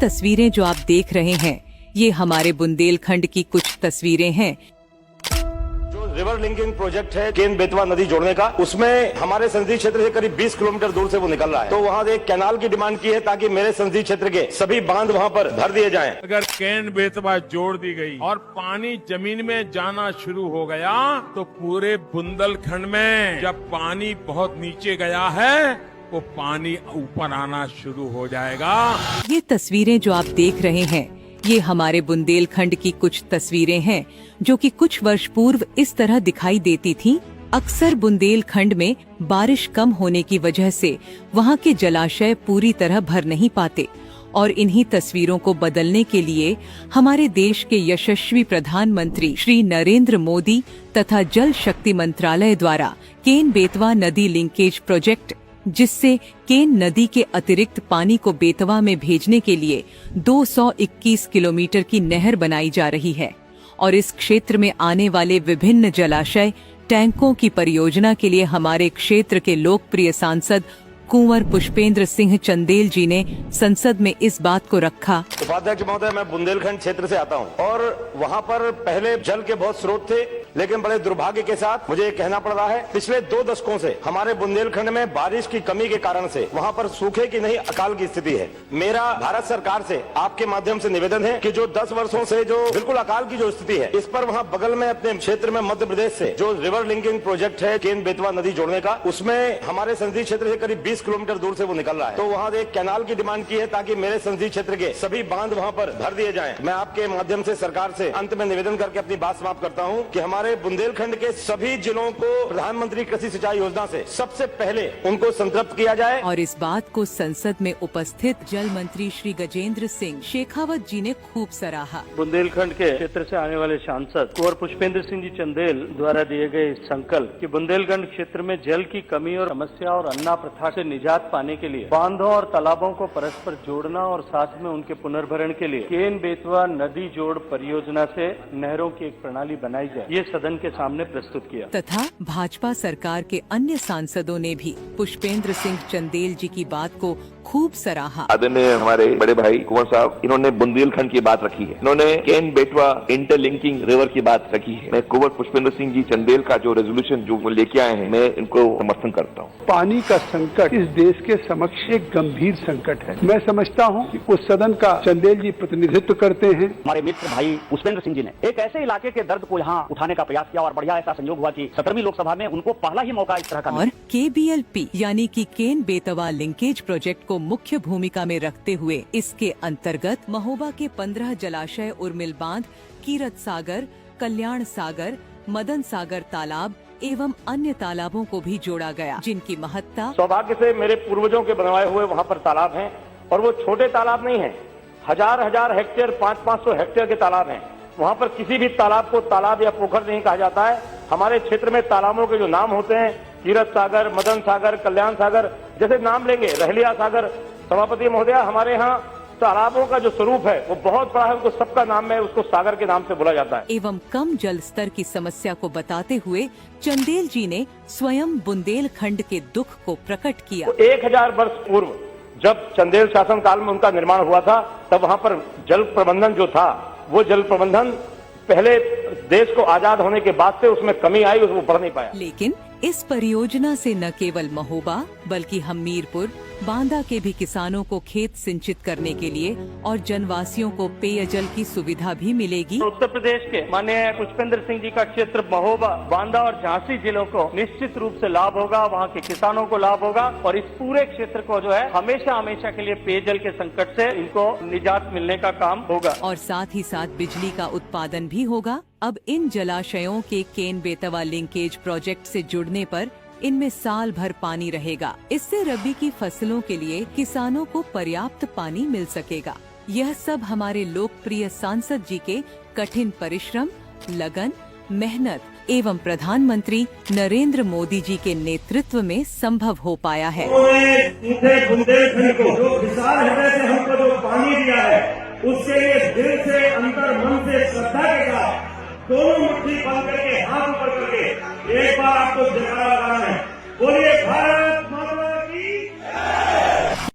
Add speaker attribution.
Speaker 1: तस्वीरें जो आप देख रहे हैं, ये हमारे बुंदेलखंड की कुछ तस्वीरें हैं।
Speaker 2: जो रिवर लिंकिंग प्रोजेक्ट है केन बेतवा नदी जोड़ने का, उसमें हमारे संसदीय क्षेत्र से करीब 20 किलोमीटर दूर से वो निकल रहा है। तो वहाँ एक कैनाल की डिमांड की है ताकि मेरे संसदीय क्षेत्र के सभी बांध वहाँ पर भर दिए जाएं।
Speaker 3: अगर केन बेतवा जोड़ दी गई और पानी जमीन में जाना शुरू हो गया तो पूरे बुंदेलखंड में जब पानी बहुत नीचे गया है वो पानी ऊपर आना शुरू हो जाएगा।
Speaker 1: ये तस्वीरें जो आप देख रहे हैं, ये हमारे बुंदेलखंड की कुछ तस्वीरें हैं जो कि कुछ वर्ष पूर्व इस तरह दिखाई देती थीं। अक्सर बुंदेलखंड में बारिश कम होने की वजह से वहाँ के जलाशय पूरी तरह भर नहीं पाते और इन्हीं तस्वीरों को बदलने के लिए हमारे देश के यशस्वी प्रधानमंत्री श्री नरेंद्र मोदी तथा जल शक्ति मंत्रालय द्वारा केन बेतवा नदी लिंकेज प्रोजेक्ट, जिससे केन नदी के अतिरिक्त पानी को बेतवा में भेजने के लिए 221 किलोमीटर की नहर बनाई जा रही है और इस क्षेत्र में आने वाले विभिन्न जलाशय टैंकों की परियोजना के लिए हमारे क्षेत्र के लोकप्रिय सांसद कुंवर पुष्पेंद्र सिंह चंदेल जी ने संसद में इस बात को रखा।
Speaker 2: उपाध्यक्ष महोदय, मैं बुंदेलखंड क्षेत्र से आता हूं और वहां पर पहले जल के बहुत स्रोत थे, लेकिन बड़े दुर्भाग्य के साथ मुझे कहना पड़ रहा है पिछले 2 दशकों से हमारे बुंदेलखंड में बारिश की कमी के कारण से वहां पर सूखे की नहीं अकाल की स्थिति है। मेरा भारत सरकार से आपके माध्यम से निवेदन है कि जो 10 वर्षों से जो बिल्कुल अकाल की जो स्थिति है, इस पर वहाँ बगल में अपने क्षेत्र में मध्य प्रदेश से जो रिवर लिंकिंग प्रोजेक्ट है केन बेतवा नदी जोड़ने का, उसमें हमारे संसदीय क्षेत्र से करीब 20 किलोमीटर दूर से वो निकल रहा है। तो वहाँ एक कैनाल की डिमांड की है ताकि मेरे संसदीय क्षेत्र के सभी बांध वहाँ पर भर दिए जाएं। मैं आपके माध्यम से सरकार से अंत में निवेदन करके अपनी बात समाप्त करता हूँ कि हमारे बुंदेलखंड के सभी जिलों को प्रधानमंत्री कृषि सिंचाई योजना से सबसे पहले उनको संतृप्त किया जाए।
Speaker 1: और इस बात को संसद में उपस्थित जल मंत्री श्री गजेंद्र सिंह शेखावत जी ने खूब सराहा।
Speaker 4: बुंदेलखंड के क्षेत्र से आने वाले सांसद कुंवर पुष्पेंद्र सिंह जी चंदेल द्वारा दिए गए संकल्प कि बुंदेलखंड क्षेत्र में जल की कमी और समस्या और अन्ना प्रथा से निजात पाने के लिए बांधों और तालाबों को परस्पर जोड़ना और साथ में उनके पुनर्भरण के लिए केन बेतवा नदी जोड़ परियोजना से नहरों की एक प्रणाली बनाई जाए, ये सदन के सामने प्रस्तुत किया।
Speaker 1: तथा भाजपा सरकार के अन्य सांसदों ने भी पुष्पेंद्र सिंह चंदेल जी की बात को खूब सराहा।
Speaker 5: आदरणीय हमारे बड़े भाई कुंवर साहब, इन्होंने बुंदेलखंड की बात रखी है, इन्होंने केन बेतवा इंटरलिंकिंग रिवर की बात रखी है। मैं कुंवर पुष्पेंद्र सिंह जी चंदेल का जो रेजोल्यूशन जो वो लेके आए हैं, मैं इनको समर्थन करता हूँ।
Speaker 6: पानी का संकट इस देश के समक्ष एक गंभीर संकट है। मैं समझता हूँ कि उस सदन का चंदेल जी प्रतिनिधित्व करते हैं।
Speaker 7: हमारे मित्र भाई पुष्पेंद्र सिंह जी ने एक ऐसे इलाके के दर्द को यहाँ उठाने का प्रयास किया और बढ़िया ऐसा संयोग हुआ कि 17वीं लोकसभा में उनको पहला ही मौका इस तरह का।
Speaker 1: और KBLP यानी कि केन बेतवा लिंकेज प्रोजेक्ट को मुख्य भूमिका में रखते हुए इसके अंतर्गत महोबा के 15 जलाशय उर्मिल बांध, कीरत सागर, कल्याण सागर, मदन सागर तालाब एवं अन्य तालाबों को भी जोड़ा गया, जिनकी महत्ता
Speaker 2: सौभाग्य से मेरे पूर्वजों के बनवाए हुए वहाँ पर तालाब हैं और वो छोटे तालाब नहीं हैं, हजार हेक्टेयर 500 हेक्टेयर के तालाब हैं। वहाँ पर किसी भी तालाब को तालाब या पोखर नहीं कहा जाता है। हमारे क्षेत्र में तालाबों के जो नाम होते हैं, कीरत सागर, मदन सागर, कल्याण सागर, जैसे नाम लेंगे, रहलिया सागर। सभापति महोदया, हमारे यहाँ तालाबों का जो स्वरूप है वो बहुत बड़ा है, उनको सबका नाम है उसको सागर के नाम से बोला जाता है।
Speaker 1: एवं कम जल स्तर की समस्या को बताते हुए चंदेल जी ने स्वयं बुंदेलखंड के दुख को प्रकट किया।
Speaker 2: 1000 वर्ष पूर्व जब चंदेल शासन काल में उनका निर्माण हुआ था, तब वहाँ पर जल प्रबंधन जो था, वो जल प्रबंधन पहले देश को आजाद होने के बाद से उसमें कमी आई, वो बढ़ नहीं पाया।
Speaker 1: लेकिन इस परियोजना से न केवल महोबा बल्कि हमीरपुर, बांदा के भी किसानों को खेत सिंचित करने के लिए और जनवासियों को पेयजल की सुविधा भी मिलेगी।
Speaker 4: उत्तर प्रदेश के माननीय पुष्पेंद्र सिंह जी का क्षेत्र महोबा, बांदा और झांसी जिलों को निश्चित रूप से लाभ होगा, वहाँ के किसानों को लाभ होगा और इस पूरे क्षेत्र को जो है हमेशा के लिए पेयजल के संकट से इनको निजात मिलने का काम होगा
Speaker 1: और साथ ही साथ बिजली का उत्पादन भी होगा। अब इन जलाशयों के केन बेतवा लिंकेज प्रोजेक्ट से जुड़ने पर इनमें साल भर पानी रहेगा। इससे रबी की फसलों के लिए किसानों को पर्याप्त पानी मिल सकेगा। यह सब हमारे लोकप्रिय सांसद जी के कठिन परिश्रम, लगन, मेहनत एवं प्रधानमंत्री नरेंद्र मोदी जी के नेतृत्व में संभव हो पाया है।
Speaker 2: बुंदेलखंड को जो विशाल हृदय से हमको जो पानी दिया है, उसके लिए दिल से, अंतर, मन से, श्रद्धा के साथ दोनों मुट्ठी बांध करके हाथ ऊपर करके एक बार आपको जयकारा लगाना है। बोलिए भारत